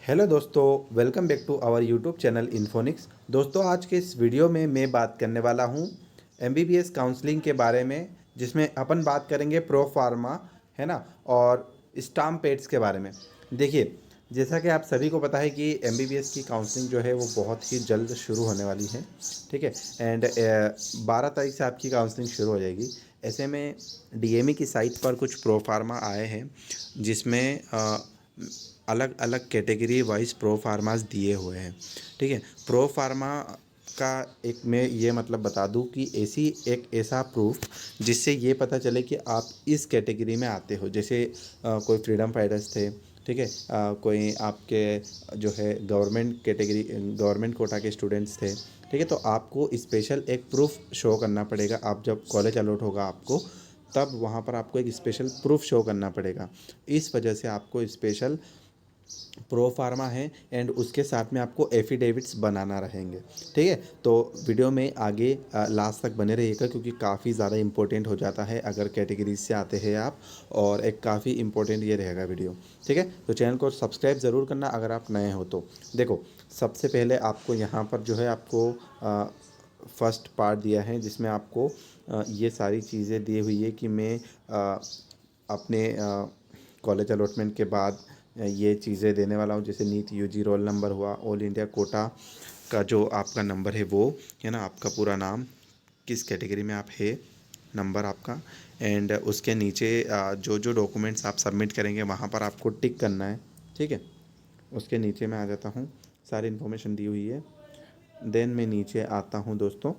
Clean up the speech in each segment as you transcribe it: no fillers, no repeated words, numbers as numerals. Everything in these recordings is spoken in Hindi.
हेलो दोस्तों, welcome back to our YouTube channel Infonix. दोस्तों, आज के इस वीडियो में मैं बात करने वाला हूँ एमबीबीएस काउंसलिंग के बारे में, जिसमें अपन बात करेंगे प्रो फार्मा, है ना, और स्टाम्प पैड्स के बारे में। देखिए, जैसा कि आप सभी को पता है कि एमबीबीएस की काउंसलिंग जो है वो बहुत ही जल्द शुरू होने वाली है। ठीक है। एंड 12 तारीख से आपकी काउंसलिंग शुरू हो जाएगी। ऐसे में डीएमई की साइट पर कुछ प्रो फार्मा आए हैं, जिसमें अलग अलग कैटेगरी वाइज प्रो फार्मास दिए हुए हैं। ठीक है। प्रो फार्मा का एक मैं ये मतलब बता दूं कि एक ऐसा प्रूफ जिससे ये पता चले कि आप इस कैटेगरी में आते हो। जैसे कोई फ्रीडम फाइटर्स थे, ठीक है, कोई आपके जो है गवर्नमेंट कोटा के स्टूडेंट्स थे। ठीक है। तो आपको स्पेशल एक प्रूफ शो करना पड़ेगा। आप जब कॉलेज अलॉट होगा आपको, तब वहाँ पर आपको एक स्पेशल प्रूफ शो करना पड़ेगा। इस वजह से आपको स्पेशल प्रो फार्मा है एंड उसके साथ में आपको एफिडेविट्स बनाना रहेंगे। ठीक है। तो वीडियो में आगे लास्ट तक बने रहिएगा, क्योंकि काफ़ी ज़्यादा इंपॉर्टेंट हो जाता है अगर कैटेगरीज से आते हैं आप, और एक काफ़ी इंपॉर्टेंट ये रहेगा वीडियो। ठीक है। तो चैनल को सब्सक्राइब ज़रूर करना अगर आप नए हो तो। देखो, सबसे पहले आपको यहाँ पर जो है आपको फर्स्ट पार्ट दिया है, जिसमें आपको ये सारी चीज़ें दी हुई है कि मैं अपने कॉलेज अलॉटमेंट के बाद ये चीज़ें देने वाला हूँ। जैसे नीट यूजी रोल नंबर हुआ, ऑल इंडिया कोटा का जो आपका नंबर है वो, है ना, आपका पूरा नाम, किस कैटेगरी में आप है, नंबर आपका, एंड उसके नीचे जो जो डॉक्यूमेंट्स आप सबमिट करेंगे वहाँ पर आपको टिक करना है। ठीक है। उसके नीचे मैं आ जाता हूँ, सारी इन्फॉर्मेशन दी हुई है। देन मैं नीचे आता हूँ दोस्तों,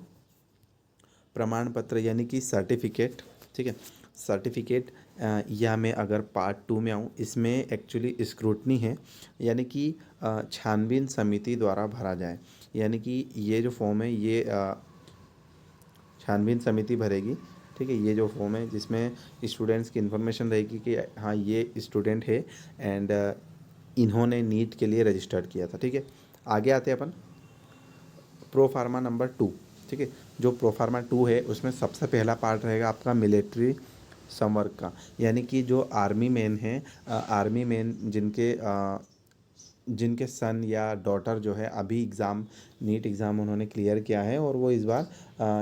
प्रमाण पत्र यानी कि सर्टिफिकेट। ठीक है। सर्टिफिकेट, या मैं अगर पार्ट 2 में आऊँ, इसमें एक्चुअली स्क्रूटनी है, यानी कि छानबीन समिति द्वारा भरा जाए। यानी कि ये जो फॉर्म है ये छानबीन समिति भरेगी। ठीक है। ये जो फॉर्म है जिसमें स्टूडेंट्स की इन्फॉर्मेशन रहेगी कि हाँ ये स्टूडेंट है एंड इन्होंने नीट के लिए रजिस्टर्ड किया था। ठीक है। आगे आते हैं अपन प्रो फार्मा नंबर 2। ठीक है। जो प्रो फार्मा 2 है उसमें सबसे पहला पार्ट रहेगा आपका मिलिट्री संवर्ग का, यानी कि जो आर्मी मैन है, आर्मी मैन जिनके सन या डॉटर जो है अभी नीट एग्ज़ाम उन्होंने क्लियर किया है और वो इस बार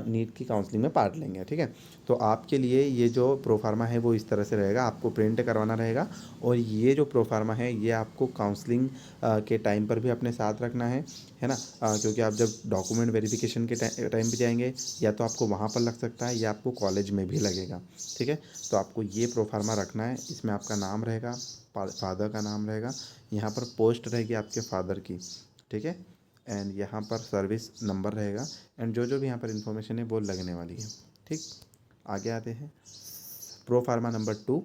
नीट की काउंसलिंग में पार्ट लेंगे। ठीक है। तो आपके लिए ये जो प्रोफार्मा है वो इस तरह से रहेगा, आपको प्रिंट करवाना रहेगा। और ये जो प्रोफार्मा है ये आपको काउंसलिंग के टाइम पर भी अपने साथ रखना है ना, क्योंकि आप जब डॉक्यूमेंट वेरिफिकेशन के टाइम पे जाएंगे, या तो आपको वहाँ पर लग सकता है या आपको कॉलेज में भी लगेगा। ठीक है। तो आपको ये प्रोफार्मा रखना है। इसमें आपका नाम रहेगा, फादर का नाम रहेगा, यहाँ पर पोस्ट रहेगी आपके फादर की। ठीक है। एंड यहाँ पर सर्विस नंबर रहेगा, एंड जो जो भी यहाँ पर इंफॉर्मेशन है वो लगने वाली है। ठीक। आगे आते हैं, प्रो फार्मा नंबर 2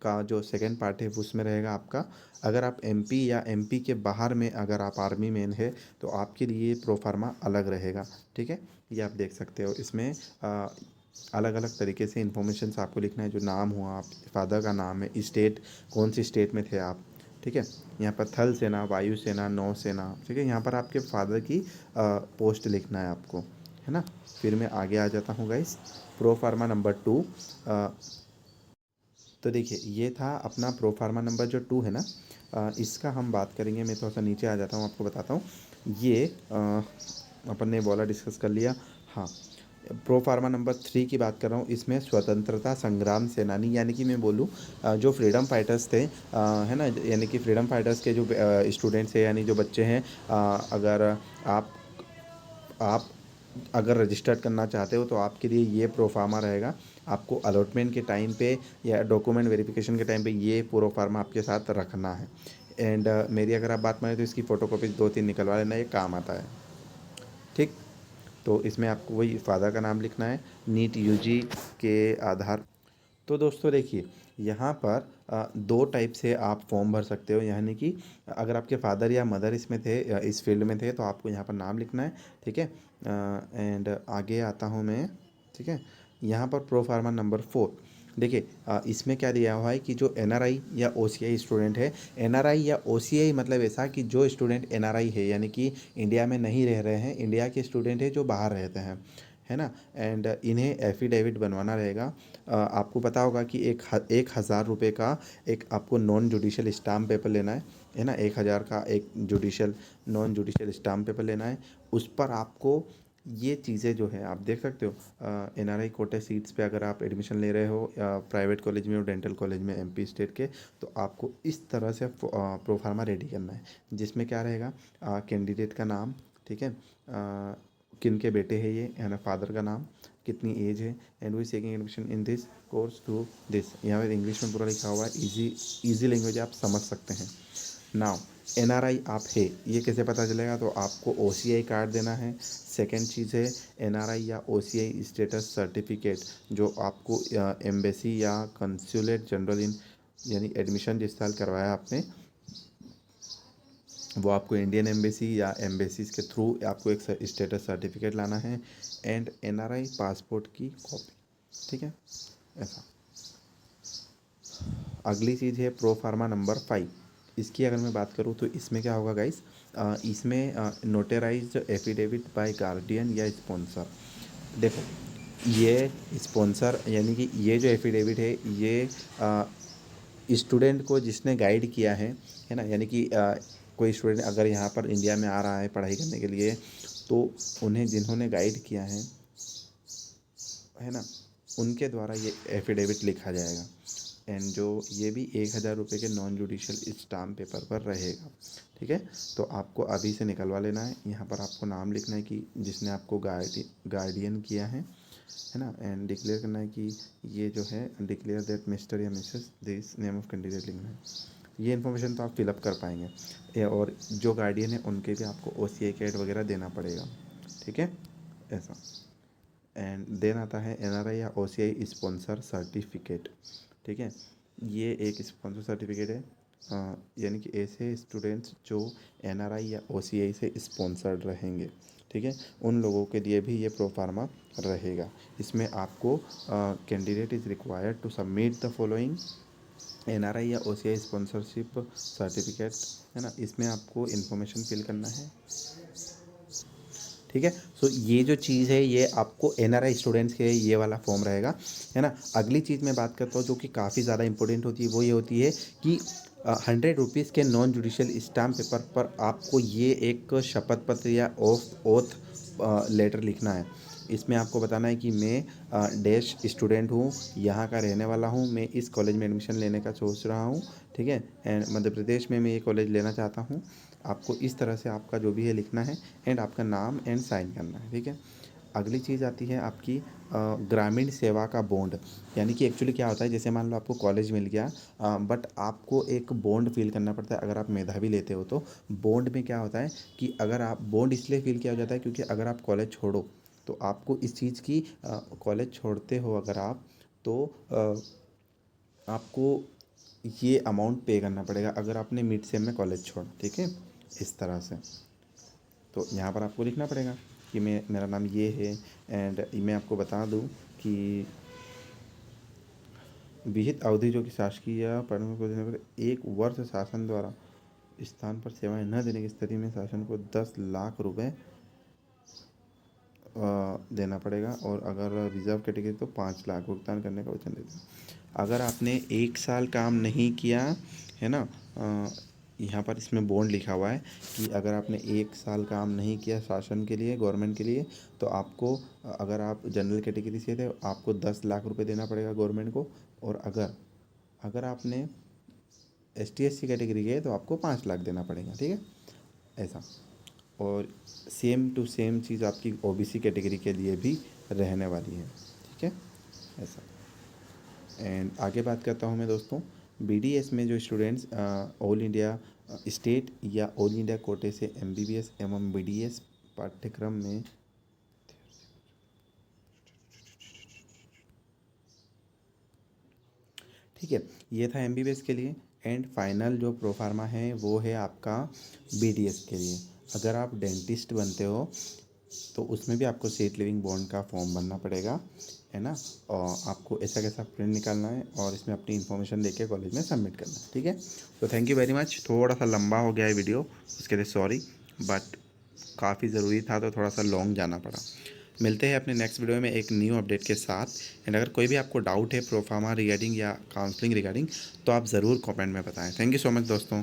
का जो सेकेंड पार्ट है उसमें रहेगा आपका, अगर आप एमपी या एमपी के बाहर में अगर आप आर्मी मैन है तो आपके लिए प्रो फार्मा अलग रहेगा। ठीक है। ये आप देख सकते हो, इसमें अलग अलग तरीके से इन्फॉर्मेशन आपको लिखना है। जो नाम हुआ, आप फादर का नाम है, स्टेट कौन सी स्टेट में थे आप। ठीक है। यहाँ पर थल सेना, वायु सेना, नौ सेना। ठीक है। यहाँ पर आपके फादर की पोस्ट लिखना है आपको, है ना। फिर मैं आगे आ जाता हूँ गाइस, प्रो फार्मा नंबर 2। तो देखिए, ये था अपना प्रो फार्मा नंबर जो 2 है ना, इसका हम बात करेंगे। मैं थोड़ा सा नीचे आ जाता हूँ, आपको बताता हूँ। ये अपन ने बोला, डिस्कस कर लिया। हाँ, प्रो फार्मा नंबर 3 की बात कर रहा हूँ। इसमें स्वतंत्रता संग्राम सेनानी, यानी कि मैं बोलूँ जो फ्रीडम फाइटर्स थे, है ना, यानी कि फ्रीडम फाइटर्स के जो स्टूडेंट्स हैं, यानी जो बच्चे हैं, अगर आप अगर रजिस्टर्ड करना चाहते हो तो आपके लिए ये प्रो फार्मा रहेगा। आपको अलॉटमेंट के टाइम पे या डॉक्यूमेंट वेरिफिकेशन के टाइम पे ये प्रो फार्मा आपके साथ रखना है। एंड मेरी अगर आप बात माने तो इसकी फ़ोटोकॉपी 2-3 निकलवा लेना, ये काम आता है। ठीक। तो इसमें आपको वही फादर का नाम लिखना है, नीट यूजी के आधार। तो दोस्तों देखिए, यहाँ पर दो टाइप से आप फॉर्म भर सकते हो। यानी कि अगर आपके फादर या मदर इसमें थे, इस फील्ड में थे, तो आपको यहाँ पर नाम लिखना है। ठीक है। एंड आगे आता हूँ मैं। ठीक है। यहाँ पर प्रो फार्मा नंबर 4, देखिए, इसमें क्या दिया हुआ है कि जो एनआरआई या ओसीआई स्टूडेंट है, एनआरआई या ओसीआई मतलब ऐसा कि जो स्टूडेंट एनआरआई है, यानी कि इंडिया में नहीं रह रहे हैं, इंडिया के स्टूडेंट है जो बाहर रहते हैं, है ना, एंड इन्हें एफिडेविट बनवाना रहेगा। आपको पता होगा कि 1,000 रुपये का एक आपको नॉन जुडिशियल स्टाम्प पेपर लेना है। है ना, 1000 का एक judicial non judicial stamp paper लेना है। उस पर आपको ये चीज़ें जो है आप देख सकते हो, NRI कोटे सीट्स पे अगर आप एडमिशन ले रहे हो प्राइवेट कॉलेज में और डेंटल कॉलेज में MP स्टेट के, तो आपको इस तरह से प्रोफार्मा रेडी करना है, जिसमें क्या रहेगा, कैंडिडेट का नाम, ठीक है, किन के बेटे हैं ये, है ना, फादर का नाम, कितनी एज है, and we seeking admission in this course through this. यहाँ पर इंग्लिश में पूरा लिखा हुआ है, ईजी लैंग्वेज आप समझ सकते हैं। नाउ NRI आप है ये कैसे पता चलेगा, तो आपको OCI कार्ड देना है। सेकेंड चीज़ है NRI या OCI स्टेटस सर्टिफिकेट, जो आपको एम्बेसी या कंसुलेट जनरल इन, यानी एडमिशन जिस साल करवाया आपने, वो आपको इंडियन एम्बेसी या एम्बेसीज के थ्रू आपको एक स्टेटस सर्टिफिकेट लाना है, एंड NRI पासपोर्ट की कॉपी, ठीक है। ऐसा अगली चीज़ है प्रो फार्मा नंबर 5। इसकी अगर मैं बात करूँ तो इसमें क्या होगा गाइस, इसमें नोटराइज्ड एफिडेविट बाय गार्डियन या स्पॉन्सर। देखो ये स्पॉन्सर यानी कि ये जो एफिडेविट है ये स्टूडेंट को जिसने गाइड किया है ना, यानी कि कोई स्टूडेंट अगर यहाँ पर इंडिया में आ रहा है पढ़ाई करने के लिए, तो उन्हें जिन्होंने गाइड किया है ना, उनके द्वारा ये एफिडेविट लिखा जाएगा, एंड जो ये भी 1000 रुपये के नॉन जुडिशियल स्टाम्प पेपर पर रहेगा, ठीक है। तो आपको अभी से निकलवा लेना है। यहाँ पर आपको नाम लिखना है कि जिसने आपको गार्डियन किया है ना, एंड डिक्लेयर करना है कि ये जो है डिक्लेयर दैट मिस्टर या Mrs this name of candidate लिखना है। ये इन्फॉर्मेशन तो आप फिलअप कर पाएंगे, और जो गार्डियन है उनके भी आपको OCI कार्ड वगैरह देना पड़ेगा, ठीक है। ऐसा एंड देन आता है NRI या OCI स्पॉन्सर सर्टिफिकेट, ठीक है। ये एक स्पॉन्सर सर्टिफिकेट है, यानी कि ऐसे स्टूडेंट्स जो NRI या OCI से स्पॉन्सर्ड रहेंगे, ठीक है, उन लोगों के लिए भी ये प्रोफार्मा रहेगा। इसमें आपको candidate is required to submit the following NRI या OCI स्पॉन्सरशिप सर्टिफिकेट, है ना, इसमें आपको इन्फॉर्मेशन फिल करना है, ठीक है। सो ये जो चीज़ है ये आपको NRI स्टूडेंट्स के ये वाला फॉर्म रहेगा, है ना। अगली चीज़ मैं बात करता हूँ जो कि काफ़ी ज़्यादा इंपॉर्टेंट होती है, वो ये होती है कि 100 रुपीज़ के नॉन जुडिशियल स्टाम्प पेपर पर आपको ये एक शपथ पत्र या ओथ लेटर लिखना है। इसमें आपको बताना है कि मैं डैश स्टूडेंट हूँ, यहाँ का रहने वाला हूँ, मैं इस कॉलेज में एडमिशन लेने का सोच रहा हूँ, ठीक है, एंड मध्य प्रदेश में मैं ये कॉलेज लेना चाहता हूँ। आपको इस तरह से आपका जो भी है लिखना है, एंड आपका नाम एंड साइन करना है, ठीक है। अगली चीज़ आती है आपकी ग्रामीण सेवा का बॉन्ड, यानी कि एक्चुअली क्या होता है, जैसे मान लो आपको कॉलेज मिल गया, बट आपको एक बॉन्ड फिल करना पड़ता है अगर आप मेधावी लेते हो तो। बॉन्ड में क्या होता है कि अगर आप बॉन्ड इसलिए फिल किया जाता है क्योंकि अगर आप कॉलेज छोड़ो तो आपको इस चीज़ की, कॉलेज छोड़ते हो अगर आप, तो आपको ये अमाउंट पे करना पड़ेगा अगर आपने मिड सेम में कॉलेज छोड़ा, ठीक है, इस तरह से। तो यहाँ पर आपको लिखना पड़ेगा कि मेरा नाम ये है, एंड मैं आपको बता दूँ कि विहित अवधि जो कि शासकीय या प्रारंभिक को देने पर 1 वर्ष शासन द्वारा स्थान पर सेवाएं न देने की स्थिति में शासन को 10 लाख रुपए देना पड़ेगा, और अगर रिजर्व कैटेगरी तो 5 लाख भुगतान करने का वचन देते हैं। अगर आपने 1 साल काम नहीं किया है ना, यहाँ पर इसमें बॉन्ड लिखा हुआ है कि अगर आपने 1 साल काम नहीं किया शासन के लिए, गवर्नमेंट के लिए, तो आपको, अगर आप जनरल कैटेगरी से थे, आपको 10 लाख रुपए देना पड़ेगा गवर्नमेंट को, और अगर आपने ST SC कैटेगरी के तो आपको 5 लाख देना पड़ेगा, ठीक है, ऐसा। और सेम टू सेम चीज़ आपकी OBC कैटेगरी के लिए भी रहने वाली है, ठीक है, ऐसा। एंड आगे बात करता हूँ मैं दोस्तों, BDS में जो स्टूडेंट्स ऑल इंडिया स्टेट या ऑल इंडिया कोटे से MBBS एवं BDS पाठ्यक्रम में, ठीक है, ये था MBBS के लिए। एंड फाइनल जो प्रोफार्मा है वो है आपका BDS के लिए। अगर आप डेंटिस्ट बनते हो तो उसमें भी आपको सीट लिविंग बॉन्ड का फॉर्म भरना पड़ेगा, है ना, और आपको ऐसा कैसा प्रिंट निकालना है और इसमें अपनी इन्फॉर्मेशन देके कॉलेज में सबमिट करना है, ठीक है। तो थैंक यू वेरी मच। थोड़ा सा लंबा हो गया है वीडियो, उसके लिए सॉरी, बट काफ़ी ज़रूरी था तो थोड़ा सा लॉन्ग जाना पड़ा। मिलते हैं अपने नेक्स्ट वीडियो में एक न्यू अपडेट के साथ। एंड अगर कोई भी आपको डाउट है प्रोफार्मा रिगार्डिंग या काउंसलिंग रिगार्डिंग, तो आप ज़रूर कमेंट में बताएं। थैंक यू सो मच दोस्तों।